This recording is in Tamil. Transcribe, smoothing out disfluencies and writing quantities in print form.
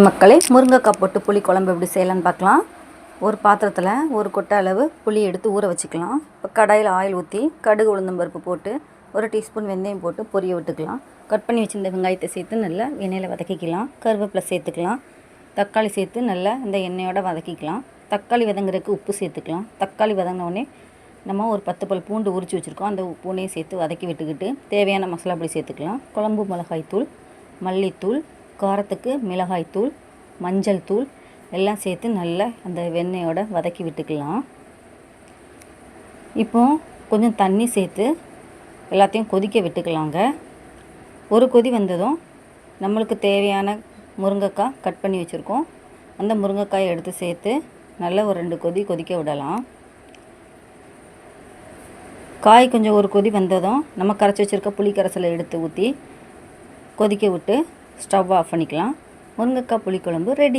மக்களே, முருங்கைக்காய் போட்டு புளி குழம்பு எப்படி செய்யலான்னு பார்க்கலாம். ஒரு பாத்திரத்தில் ஒரு கொட்டை அளவு புளி எடுத்து ஊற வச்சுக்கலாம். இப்போ கடாயில் ஆயில் ஊற்றி கடுகு உளுந்தம் பருப்பு போட்டு 1 டீஸ்பூன் வெந்தயம் போட்டு பொரிய விட்டுக்கலாம். கட் பண்ணி வச்சுருந்த வெங்காயத்தை சேர்த்து நல்லா எண்ணெயில் வதக்கிக்கலாம். கருவேப்பிலை சேர்த்துக்கலாம். தக்காளி சேர்த்து நல்லா இந்த எண்ணெயோடு வதக்கிக்கலாம். தக்காளி வதங்குறதுக்கு உப்பு சேர்த்துக்கலாம். தக்காளி வதங்கினோடனே நம்ம ஒரு 10 பல் பூண்டு உரித்து வச்சுருக்கோம். அந்த பூண்டையும் சேர்த்து வதக்கி விட்டுக்கிட்டு தேவையான மசாலா பொடி சேர்த்துக்கலாம். குழம்பு மிளகாய்த்தூள், மல்லித்தூள், காரத்துக்கு மிளகாய்த்தூள், மஞ்சள் தூள் எல்லாம் சேர்த்து நல்லா அந்த வெண்ணெயோட வதக்கி விட்டுக்கலாம். இப்போ கொஞ்சம் தண்ணி சேர்த்து எல்லாத்தையும் கொதிக்க விட்டுக்கலாங்க. ஒரு கொதி வந்ததும் நம்மளுக்கு தேவையான முருங்கைக்காய் கட் பண்ணி வச்சுருக்கோம். அந்த முருங்கைக்காயை எடுத்து சேர்த்து நல்லா ஒரு 2 கொதி கொதிக்க விடலாம். காய் கொஞ்சம் ஒரு கொதி வந்ததும் நம்ம கரைச்சி வச்சுருக்க புளி கரைசலை எடுத்து ஊற்றி கொதிக்க விட்டு ஸ்டவ் ஆஃப் பண்ணிக்கலாம். முருங்கைக்காய் புளிக்குழம்பு ரெடி.